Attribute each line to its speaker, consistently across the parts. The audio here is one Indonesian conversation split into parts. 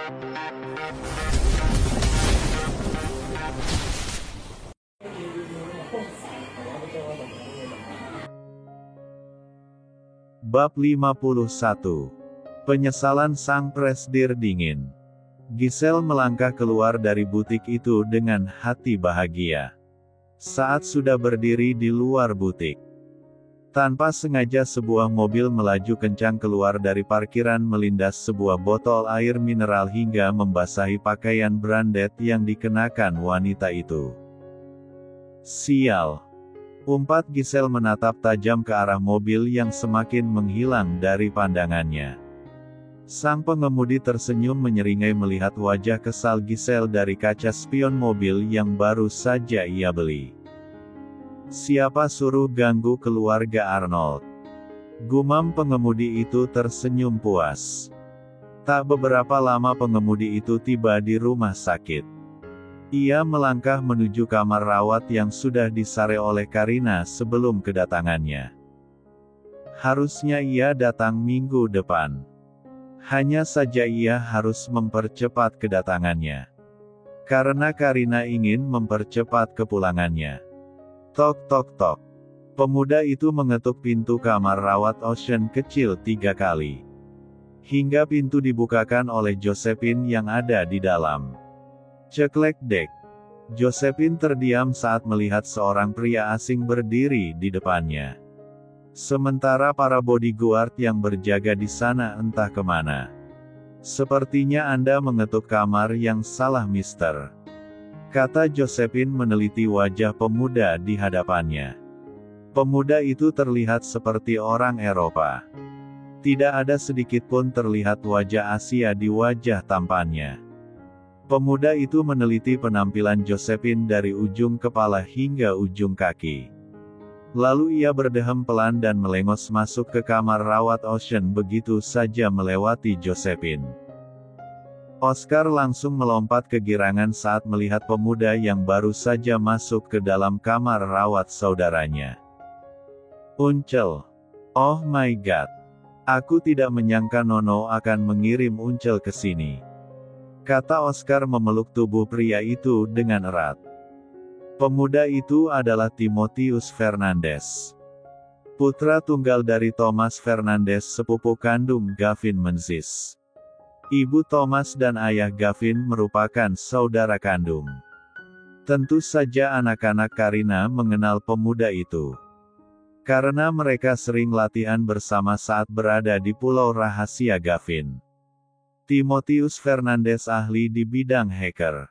Speaker 1: Bab 51. Penyesalan sang presidir dingin. Giselle melangkah keluar dari butik itu dengan hati bahagia. Saat sudah berdiri di luar butik, tanpa sengaja sebuah mobil melaju kencang keluar dari parkiran melindas sebuah botol air mineral hingga membasahi pakaian branded yang dikenakan wanita itu. Sial! Umpat Giselle menatap tajam ke arah mobil yang semakin menghilang dari pandangannya. Sang pengemudi tersenyum menyeringai melihat wajah kesal Giselle dari kaca spion mobil yang baru saja ia beli. Siapa suruh ganggu keluarga Arnold? Gumam pengemudi itu tersenyum puas. Tak beberapa lama pengemudi itu tiba di rumah sakit. Ia melangkah menuju kamar rawat yang sudah disare oleh Karina sebelum kedatangannya. Harusnya ia datang minggu depan. Hanya saja ia harus mempercepat kedatangannya. Karena Karina ingin mempercepat kepulangannya. Tok tok tok. Pemuda itu mengetuk pintu kamar rawat Ocean kecil 3 kali. Hingga pintu dibukakan oleh Josephine yang ada di dalam. Ceklek dek. Josephine terdiam saat melihat seorang pria asing berdiri di depannya. Sementara para bodyguard yang berjaga di sana entah kemana. Sepertinya Anda mengetuk kamar yang salah, Mister. Kata Josephine meneliti wajah pemuda di hadapannya. Pemuda itu terlihat seperti orang Eropa. Tidak ada sedikit pun terlihat wajah Asia di wajah tampannya. Pemuda itu meneliti penampilan Josephine dari ujung kepala hingga ujung kaki. Lalu ia berdehem pelan dan melengos masuk ke kamar rawat Ocean begitu saja melewati Josephine. Oscar langsung melompat kegirangan saat melihat pemuda yang baru saja masuk ke dalam kamar rawat saudaranya. Uncel. Oh my god. Aku tidak menyangka Nono akan mengirim Uncel ke sini. Kata Oscar memeluk tubuh pria itu dengan erat. Pemuda itu adalah Timotius Fernandes. Putra tunggal dari Thomas Fernandes sepupu kandung Gavin Menzies. Ibu Thomas dan ayah Gavin merupakan saudara kandung. Tentu saja anak-anak Karina mengenal pemuda itu. Karena mereka sering latihan bersama saat berada di Pulau Rahasia Gavin. Timotius Fernandes ahli di bidang hacker.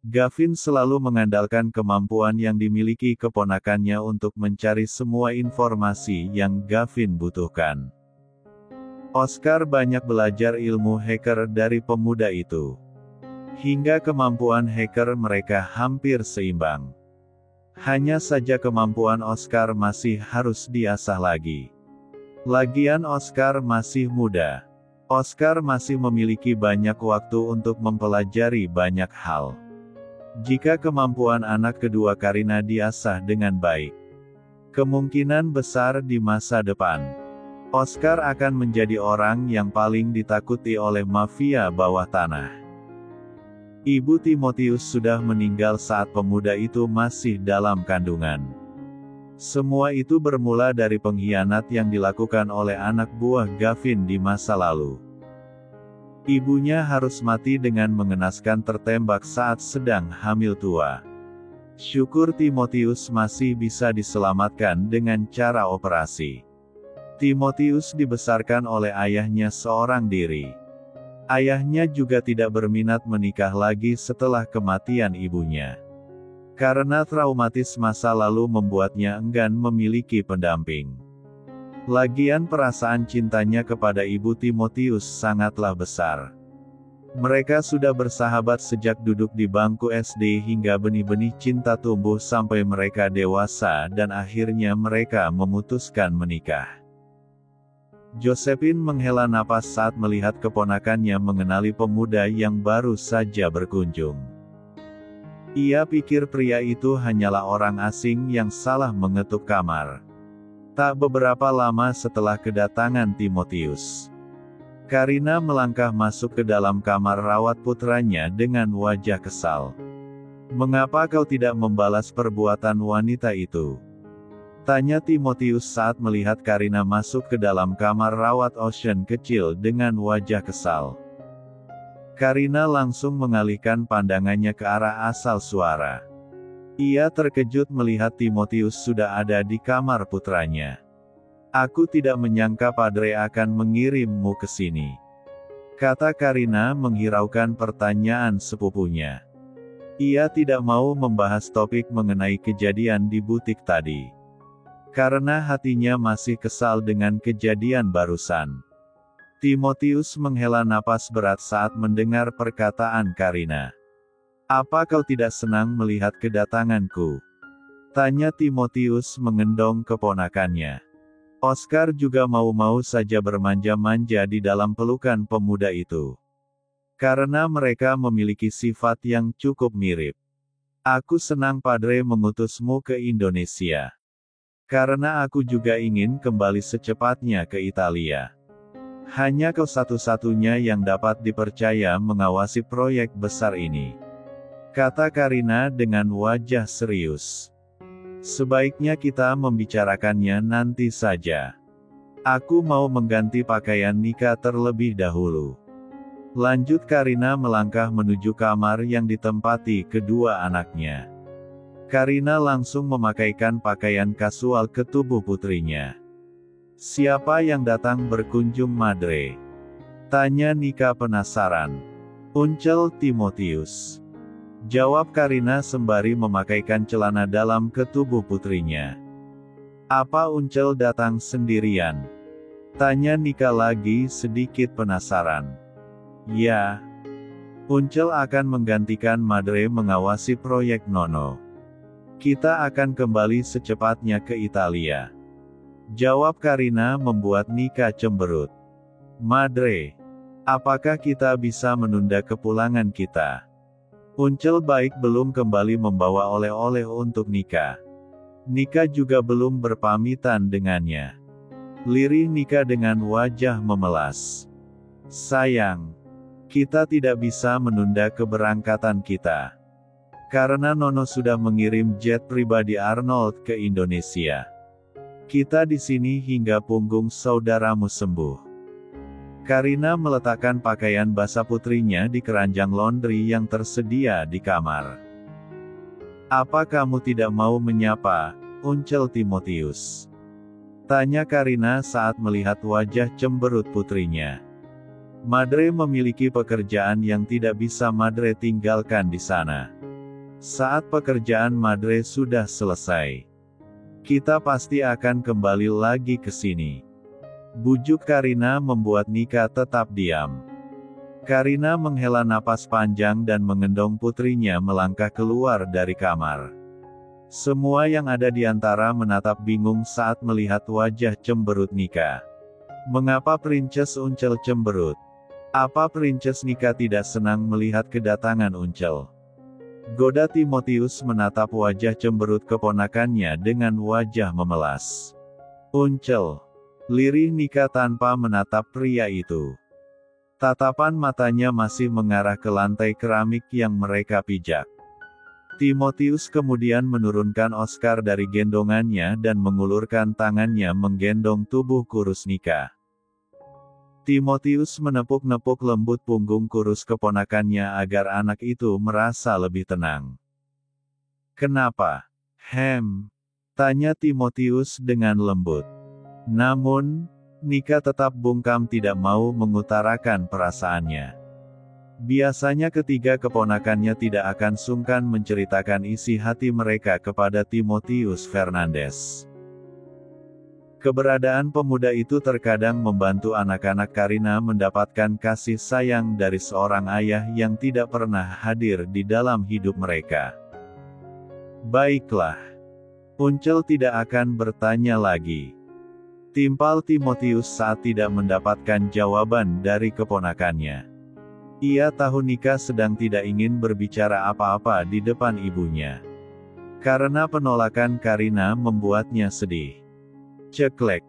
Speaker 1: Gavin selalu mengandalkan kemampuan yang dimiliki keponakannya untuk mencari semua informasi yang Gavin butuhkan. Oscar banyak belajar ilmu hacker dari pemuda itu. Hingga kemampuan hacker mereka hampir seimbang. Hanya saja kemampuan Oscar masih harus diasah lagi. Lagian Oscar masih muda. Oscar masih memiliki banyak waktu untuk mempelajari banyak hal. Jika kemampuan anak kedua Karina diasah dengan baik, kemungkinan besar di masa depan, Oscar akan menjadi orang yang paling ditakuti oleh mafia bawah tanah. Ibu Timotius sudah meninggal saat pemuda itu masih dalam kandungan. Semua itu bermula dari pengkhianat yang dilakukan oleh anak buah Gavin di masa lalu. Ibunya harus mati dengan mengenaskan tertembak saat sedang hamil tua. Syukur Timotius masih bisa diselamatkan dengan cara operasi. Timotius dibesarkan oleh ayahnya seorang diri. Ayahnya juga tidak berminat menikah lagi setelah kematian ibunya. Karena traumatis masa lalu membuatnya enggan memiliki pendamping. Lagian perasaan cintanya kepada ibu Timotius sangatlah besar. Mereka sudah bersahabat sejak duduk di bangku SD hingga benih-benih cinta tumbuh sampai mereka dewasa dan akhirnya mereka memutuskan menikah. Josephine menghela napas saat melihat keponakannya mengenali pemuda yang baru saja berkunjung. Ia pikir pria itu hanyalah orang asing yang salah mengetuk kamar. Tak beberapa lama setelah kedatangan Timotius, Karina melangkah masuk ke dalam kamar rawat putranya dengan wajah kesal. "Mengapa kau tidak membalas perbuatan wanita itu?" tanya Timotius saat melihat Karina masuk ke dalam kamar rawat Ocean kecil dengan wajah kesal. Karina langsung mengalihkan pandangannya ke arah asal suara. Ia terkejut melihat Timotius sudah ada di kamar putranya. "Aku tidak menyangka Padre akan mengirimmu ke sini," kata Karina menghiraukan pertanyaan sepupunya. Ia tidak mau membahas topik mengenai kejadian di butik tadi. Karena hatinya masih kesal dengan kejadian barusan. Timotius menghela napas berat saat mendengar perkataan Karina. "Apa kau tidak senang melihat kedatanganku?" tanya Timotius mengendong keponakannya. Oscar juga mau-mau saja bermanja-manja di dalam pelukan pemuda itu. Karena mereka memiliki sifat yang cukup mirip. "Aku senang Padre mengutusmu ke Indonesia. Karena aku juga ingin kembali secepatnya ke Italia. Hanya kau satu-satunya yang dapat dipercaya mengawasi proyek besar ini," kata Karina dengan wajah serius. "Sebaiknya kita membicarakannya nanti saja. Aku mau mengganti pakaian nikah terlebih dahulu," lanjut Karina melangkah menuju kamar yang ditempati kedua anaknya. Karina langsung memakaikan pakaian kasual ke tubuh putrinya. "Siapa yang datang berkunjung Madre?" tanya Nika penasaran. "Uncel Timotius," jawab Karina sembari memakaikan celana dalam ke tubuh putrinya. "Apa Uncel datang sendirian?" tanya Nika lagi sedikit penasaran. "Ya. Uncel akan menggantikan Madre mengawasi proyek Nono. Kita akan kembali secepatnya ke Italia," jawab Karina membuat Nika cemberut. "Madre, apakah kita bisa menunda kepulangan kita? Uncel baik belum kembali membawa oleh-oleh untuk Nika. Nika juga belum berpamitan dengannya." Lirih Nika dengan wajah memelas. "Sayang, kita tidak bisa menunda keberangkatan kita. Karena Nono sudah mengirim jet pribadi Arnold ke Indonesia. Kita di sini hingga punggung saudaramu sembuh." Karina meletakkan pakaian basah putrinya di keranjang laundry yang tersedia di kamar. "Apa kamu tidak mau menyapa, Uncel Timotius?" tanya Karina saat melihat wajah cemberut putrinya. Madre memiliki pekerjaan yang tidak bisa Madre tinggalkan di sana. Saat pekerjaan Madre sudah selesai, kita pasti akan kembali lagi ke sini, bujuk Karina membuat Nika tetap diam. Karina menghela napas panjang dan mengendong putrinya melangkah keluar dari kamar. Semua yang ada di antara menatap bingung saat melihat wajah cemberut Nika. Mengapa Princess Uncel cemberut? Apa Princess Nika tidak senang melihat kedatangan Uncel? Goda Timotius menatap wajah cemberut keponakannya dengan wajah memelas. "Uncel," lirih Nika tanpa menatap pria itu. Tatapan matanya masih mengarah ke lantai keramik yang mereka pijak. Timotius kemudian menurunkan Oscar dari gendongannya dan mengulurkan tangannya menggendong tubuh kurus Nika. Timotius menepuk-nepuk lembut punggung kurus keponakannya agar anak itu merasa lebih tenang. "Kenapa? Tanya Timotius dengan lembut. Namun, Nika tetap bungkam tidak mau mengutarakan perasaannya. Biasanya ketiga keponakannya tidak akan sungkan menceritakan isi hati mereka kepada Timotius Fernandes. Keberadaan pemuda itu terkadang membantu anak-anak Karina mendapatkan kasih sayang dari seorang ayah yang tidak pernah hadir di dalam hidup mereka. "Baiklah. Uncel tidak akan bertanya lagi," timpal Timotius saat tidak mendapatkan jawaban dari keponakannya. Ia tahu Nika sedang tidak ingin berbicara apa-apa di depan ibunya. Karena penolakan Karina membuatnya sedih. Ceklek.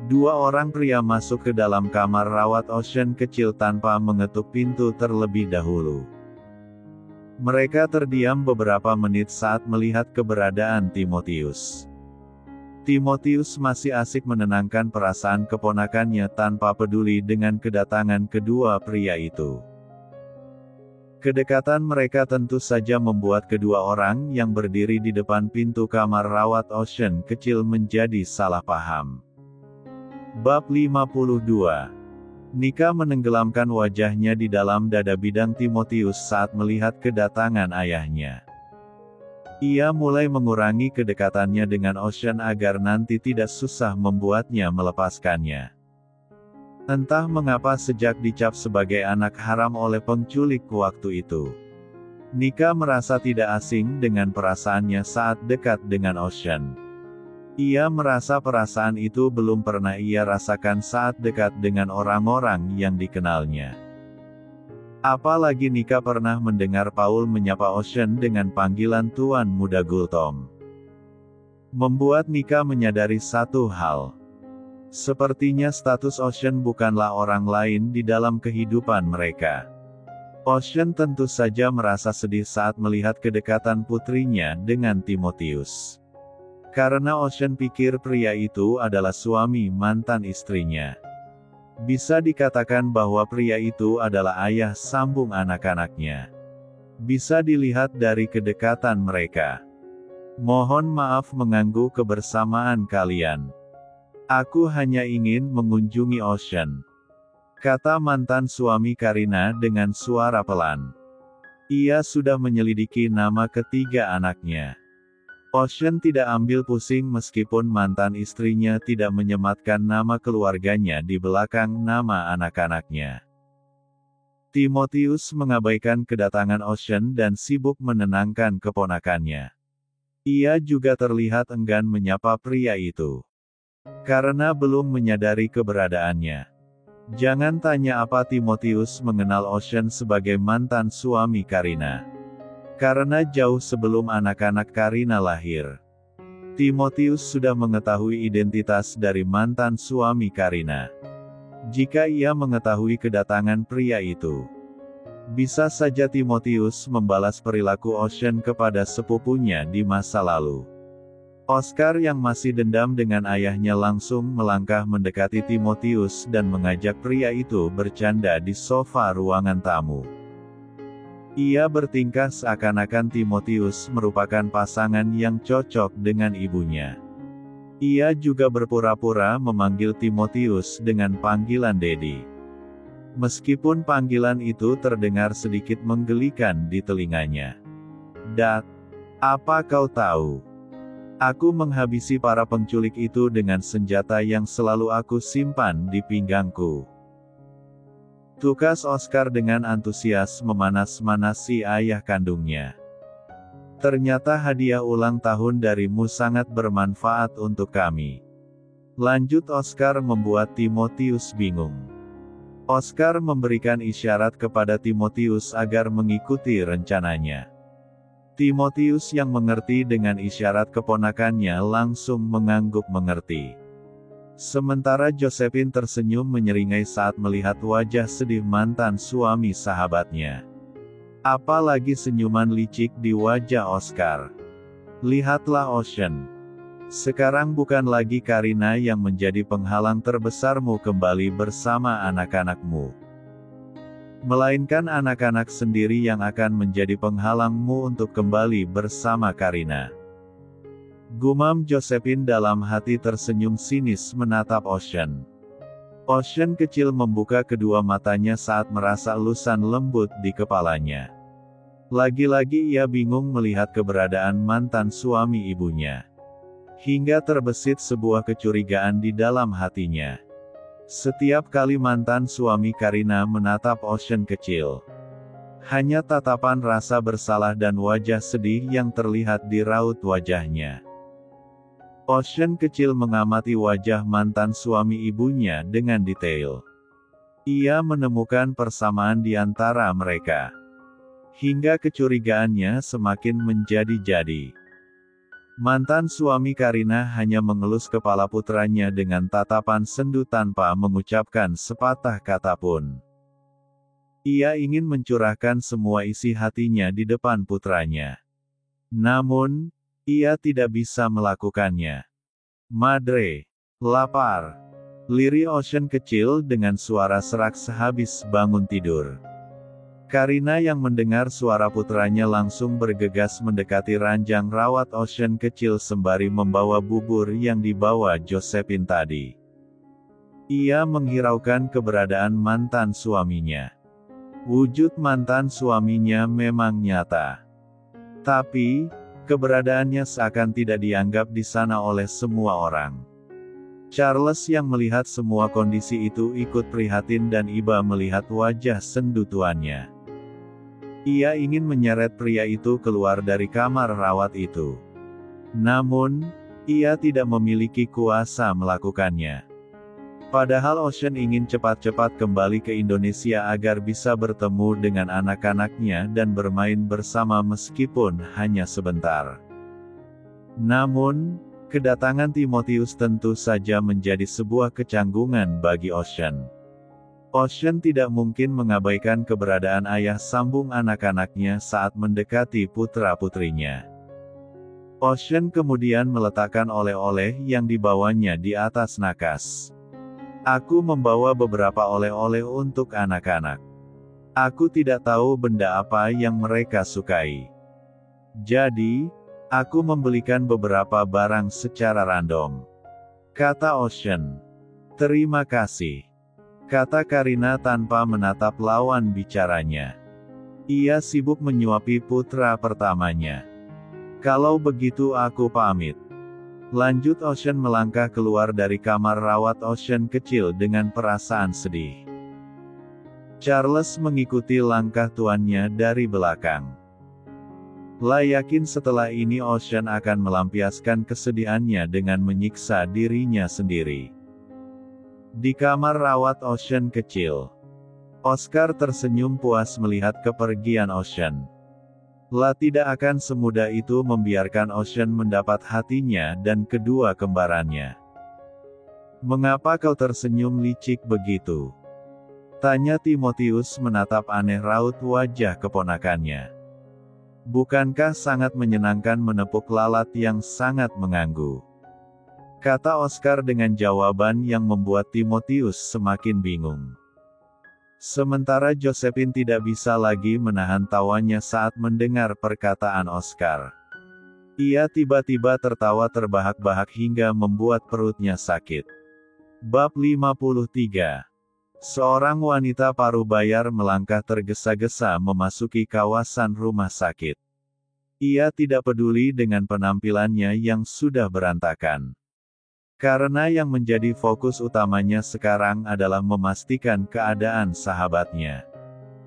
Speaker 1: Dua orang pria masuk ke dalam kamar rawat Ocean kecil tanpa mengetuk pintu terlebih dahulu. Mereka terdiam beberapa menit saat melihat keberadaan Timotius. Timotius masih asik menenangkan perasaan keponakannya tanpa peduli dengan kedatangan kedua pria itu. Kedekatan mereka tentu saja membuat kedua orang yang berdiri di depan pintu kamar rawat Ocean kecil menjadi salah paham. Bab 52. Nika menenggelamkan wajahnya di dalam dada bidang Timotius saat melihat kedatangan ayahnya. Ia mulai mengurangi kedekatannya dengan Ocean agar nanti tidak susah membuatnya melepaskannya. Entah mengapa sejak dicap sebagai anak haram oleh penculik waktu itu, Nika merasa tidak asing dengan perasaannya saat dekat dengan Ocean. Ia merasa perasaan itu belum pernah ia rasakan saat dekat dengan orang-orang yang dikenalnya. Apalagi Nika pernah mendengar Paul menyapa Ocean dengan panggilan Tuan Muda Gultom. Membuat Nika menyadari satu hal. Sepertinya status Ocean bukanlah orang lain di dalam kehidupan mereka. Ocean tentu saja merasa sedih saat melihat kedekatan putrinya dengan Timotius. Karena Ocean pikir pria itu adalah suami mantan istrinya. Bisa dikatakan bahwa pria itu adalah ayah sambung anak-anaknya. Bisa dilihat dari kedekatan mereka. Mohon maaf mengganggu kebersamaan kalian. Aku hanya ingin mengunjungi Ocean, kata mantan suami Karina dengan suara pelan. Ia sudah menyelidiki nama ketiga anaknya. Ocean tidak ambil pusing meskipun mantan istrinya tidak menyematkan nama keluarganya di belakang nama anak-anaknya. Timotius mengabaikan kedatangan Ocean dan sibuk menenangkan keponakannya. Ia juga terlihat enggan menyapa pria itu. Karena belum menyadari keberadaannya. Jangan tanya apa Timotius mengenal Ocean sebagai mantan suami Karina. Karena jauh sebelum anak-anak Karina lahir, Timotius sudah mengetahui identitas dari mantan suami Karina. Jika ia mengetahui kedatangan pria itu, bisa saja Timotius membalas perilaku Ocean kepada sepupunya di masa lalu. Oscar yang masih dendam dengan ayahnya langsung melangkah mendekati Timotius dan mengajak pria itu bercanda di sofa ruangan tamu. Ia bertingkah seakan-akan Timotius merupakan pasangan yang cocok dengan ibunya. Ia juga berpura-pura memanggil Timotius dengan panggilan Dedi. Meskipun panggilan itu terdengar sedikit menggelikan di telinganya. Dad, apa kau tahu? Aku menghabisi para penculik itu dengan senjata yang selalu aku simpan di pinggangku. Tukas Oscar dengan antusias memanas-manasi ayah kandungnya. Ternyata hadiah ulang tahun darimu sangat bermanfaat untuk kami. Lanjut Oscar membuat Timotius bingung. Oscar memberikan isyarat kepada Timotius agar mengikuti rencananya. Timotius yang mengerti dengan isyarat keponakannya langsung mengangguk mengerti. Sementara Josephine tersenyum menyeringai saat melihat wajah sedih mantan suami sahabatnya. Apalagi senyuman licik di wajah Oscar. Lihatlah Ocean. Sekarang bukan lagi Karina yang menjadi penghalang terbesarmu kembali bersama anak-anakmu. Melainkan anak-anak sendiri yang akan menjadi penghalangmu untuk kembali bersama Karina. Gumam Josephine dalam hati tersenyum sinis menatap Ocean. Ocean kecil membuka kedua matanya saat merasa elusan lembut di kepalanya. Lagi-lagi ia bingung melihat keberadaan mantan suami ibunya. Hingga terbesit sebuah kecurigaan di dalam hatinya. Setiap kali mantan suami Karina menatap Ocean kecil, hanya tatapan rasa bersalah dan wajah sedih yang terlihat di raut wajahnya. Ocean kecil mengamati wajah mantan suami ibunya dengan detail. Ia menemukan persamaan di antara mereka. Hingga kecurigaannya semakin menjadi-jadi. Mantan suami Karina hanya mengelus kepala putranya dengan tatapan sendu tanpa mengucapkan sepatah kata pun. Ia ingin mencurahkan semua isi hatinya di depan putranya. Namun, ia tidak bisa melakukannya. Madre, lapar. Lirih Ocean kecil dengan suara serak sehabis bangun tidur. Karina yang mendengar suara putranya langsung bergegas mendekati ranjang rawat Ocean kecil sembari membawa bubur yang dibawa Josephine tadi. Ia menghiraukan keberadaan mantan suaminya. Wujud mantan suaminya memang nyata. Tapi, keberadaannya seakan tidak dianggap di sana oleh semua orang. Charles yang melihat semua kondisi itu ikut prihatin dan iba melihat wajah sendu tuannya. Ia ingin menyeret pria itu keluar dari kamar rawat itu. Namun, ia tidak memiliki kuasa melakukannya. Padahal Ocean ingin cepat-cepat kembali ke Indonesia agar bisa bertemu dengan anak-anaknya dan bermain bersama meskipun hanya sebentar. Namun, kedatangan Timotius tentu saja menjadi sebuah kecanggungan bagi Ocean. Ocean tidak mungkin mengabaikan keberadaan ayah sambung anak-anaknya saat mendekati putra-putrinya. Ocean kemudian meletakkan oleh-oleh yang dibawanya di atas nakas. Aku membawa beberapa oleh-oleh untuk anak-anak. Aku tidak tahu benda apa yang mereka sukai. Jadi, aku membelikan beberapa barang secara random. Kata Ocean. Terima kasih. Kata Karina tanpa menatap lawan bicaranya. Ia sibuk menyuapi putra pertamanya. Kalau begitu aku pamit. Lanjut Ocean melangkah keluar dari kamar rawat Ocean kecil dengan perasaan sedih. Charles mengikuti langkah tuannya dari belakang. Yakin setelah ini Ocean akan melampiaskan kesedihannya dengan menyiksa dirinya sendiri. Di kamar rawat Ocean kecil, Oscar tersenyum puas melihat kepergian Ocean. Tidak akan semudah itu membiarkan Ocean mendapat hatinya dan kedua kembarannya. Mengapa kau tersenyum licik begitu? Tanya Timotius menatap aneh raut wajah keponakannya. Bukankah sangat menyenangkan menepuk lalat yang sangat mengganggu? Kata Oscar dengan jawaban yang membuat Timotius semakin bingung. Sementara Josephine tidak bisa lagi menahan tawanya saat mendengar perkataan Oscar. Ia tiba-tiba tertawa terbahak-bahak hingga membuat perutnya sakit. Bab 53. Seorang wanita paruh bayar melangkah tergesa-gesa memasuki kawasan rumah sakit. Ia tidak peduli dengan penampilannya yang sudah berantakan. Karena yang menjadi fokus utamanya sekarang adalah memastikan keadaan sahabatnya.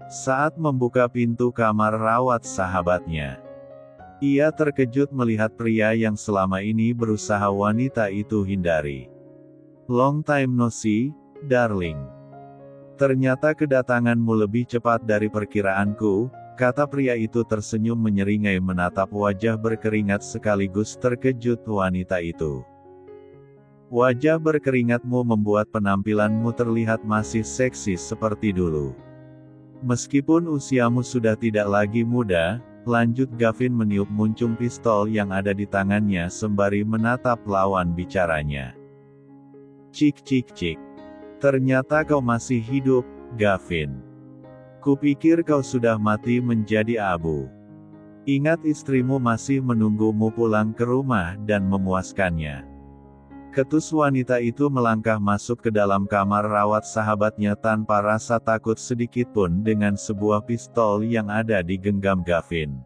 Speaker 1: Saat membuka pintu kamar rawat sahabatnya, ia terkejut melihat pria yang selama ini berusaha wanita itu hindari. Long time no see, darling. Ternyata kedatanganmu lebih cepat dari perkiraanku, kata pria itu tersenyum menyeringai menatap wajah berkeringat sekaligus terkejut wanita itu. Wajah berkeringatmu membuat penampilanmu terlihat masih seksi seperti dulu. Meskipun usiamu sudah tidak lagi muda, lanjut Gavin meniup muncung pistol yang ada di tangannya sembari menatap lawan bicaranya. Cik cik cik. Ternyata kau masih hidup, Gavin. Kupikir kau sudah mati menjadi abu. Ingat istrimu masih menunggumu pulang ke rumah dan memuaskannya. Ketus wanita itu melangkah masuk ke dalam kamar rawat sahabatnya tanpa rasa takut sedikitpun dengan sebuah pistol yang ada di genggam Gavin.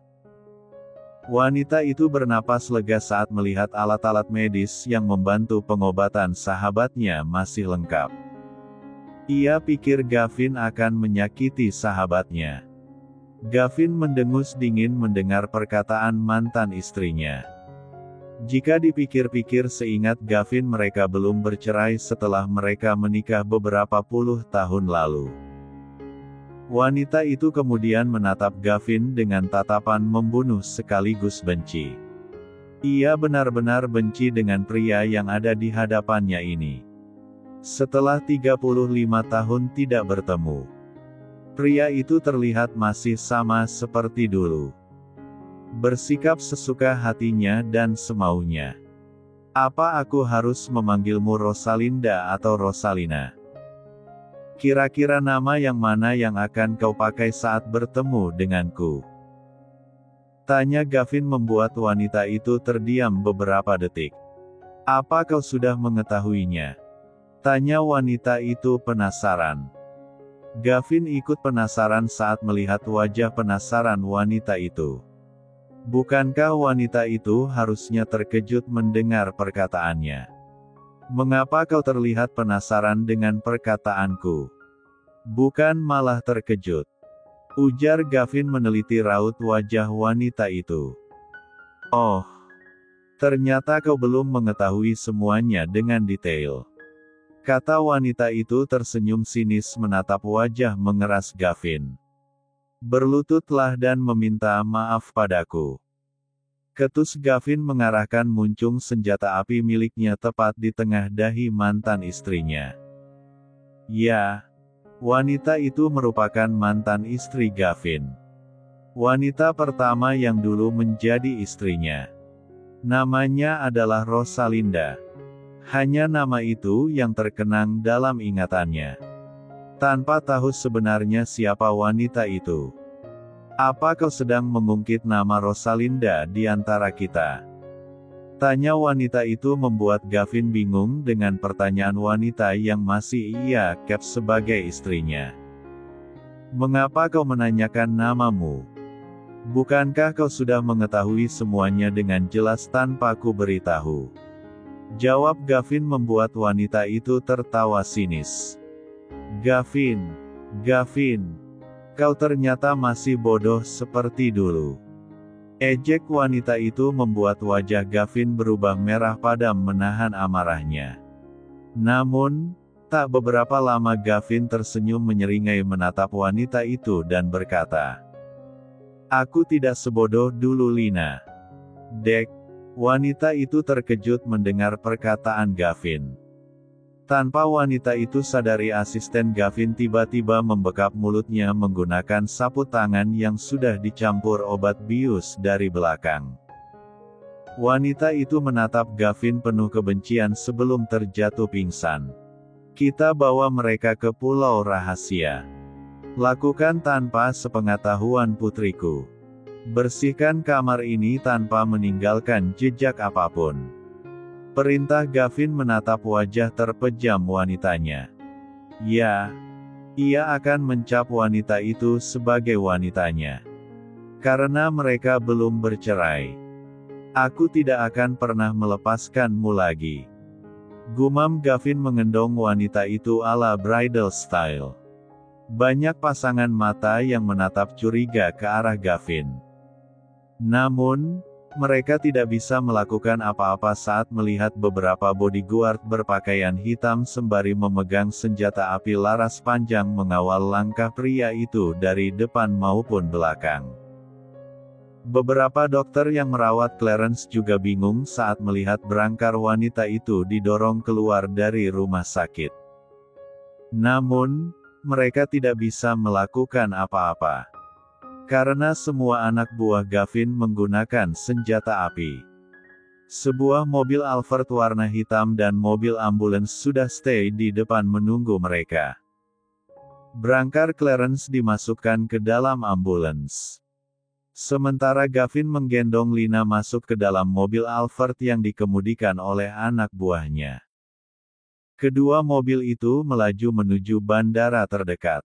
Speaker 1: Wanita itu bernapas lega saat melihat alat-alat medis yang membantu pengobatan sahabatnya masih lengkap. Ia pikir Gavin akan menyakiti sahabatnya. Gavin mendengus dingin mendengar perkataan mantan istrinya. Jika dipikir-pikir seingat Gavin mereka belum bercerai setelah mereka menikah beberapa puluh tahun lalu. Wanita itu kemudian menatap Gavin dengan tatapan membunuh sekaligus benci. Ia benar-benar benci dengan pria yang ada di hadapannya ini. Setelah 35 tahun tidak bertemu, pria itu terlihat masih sama seperti dulu. Bersikap sesuka hatinya dan semaunya. Apa aku harus memanggilmu Rosalinda atau Rosalina? Kira-kira nama yang mana yang akan kau pakai saat bertemu denganku? Tanya Gavin membuat wanita itu terdiam beberapa detik. Apa kau sudah mengetahuinya? Tanya wanita itu penasaran. Gavin ikut penasaran saat melihat wajah penasaran wanita itu. Bukankah wanita itu harusnya terkejut mendengar perkataannya? Mengapa kau terlihat penasaran dengan perkataanku? Bukan malah terkejut, ujar Gavin meneliti raut wajah wanita itu. Oh, ternyata kau belum mengetahui semuanya dengan detail. Kata wanita itu tersenyum sinis menatap wajah mengeras Gavin. Berlututlah dan meminta maaf padaku. Ketus Gavin mengarahkan muncung senjata api miliknya tepat di tengah dahi mantan istrinya. Ya, wanita itu merupakan mantan istri Gavin. Wanita pertama yang dulu menjadi istrinya. Namanya adalah Rosalinda. Hanya nama itu yang terkenang dalam ingatannya. Tanpa tahu sebenarnya siapa wanita itu. Apa kau sedang mengungkit nama Rosalinda di antara kita? Tanya wanita itu membuat Gavin bingung dengan pertanyaan wanita yang masih ia cap sebagai istrinya. Mengapa kau menanyakan namamu? Bukankah kau sudah mengetahui semuanya dengan jelas tanpa ku beritahu? Jawab Gavin membuat wanita itu tertawa sinis. Gavin, kau ternyata masih bodoh seperti dulu. Ejek wanita itu membuat wajah Gavin berubah merah padam menahan amarahnya. Namun, tak beberapa lama Gavin tersenyum menyeringai menatap wanita itu dan berkata, "Aku tidak sebodoh dulu Lina." Dek. Wanita itu terkejut mendengar perkataan Gavin. Tanpa wanita itu sadari, asisten Gavin tiba-tiba membekap mulutnya menggunakan sapu tangan yang sudah dicampur obat bius dari belakang. Wanita itu menatap Gavin penuh kebencian sebelum terjatuh pingsan. Kita bawa mereka ke pulau rahasia. Lakukan tanpa sepengetahuan putriku. Bersihkan kamar ini tanpa meninggalkan jejak apapun. Perintah Gavin menatap wajah terpejam wanitanya. Ya, ia akan mencap wanita itu sebagai wanitanya. Karena mereka belum bercerai. Aku tidak akan pernah melepaskanmu lagi. Gumam Gavin mengendong wanita itu ala bridal style. Banyak pasangan mata yang menatap curiga ke arah Gavin. Namun, mereka tidak bisa melakukan apa-apa saat melihat beberapa bodyguard berpakaian hitam sembari memegang senjata api laras panjang mengawal langkah pria itu dari depan maupun belakang. Beberapa dokter yang merawat Clarence juga bingung saat melihat berangkar wanita itu didorong keluar dari rumah sakit. Namun, mereka tidak bisa melakukan apa-apa. Karena semua anak buah Gavin menggunakan senjata api. Sebuah mobil Alphard warna hitam dan mobil ambulans sudah stay di depan menunggu mereka. Berangkar Clarence dimasukkan ke dalam ambulans. Sementara Gavin menggendong Lina masuk ke dalam mobil Alphard yang dikemudikan oleh anak buahnya. Kedua mobil itu melaju menuju bandara terdekat.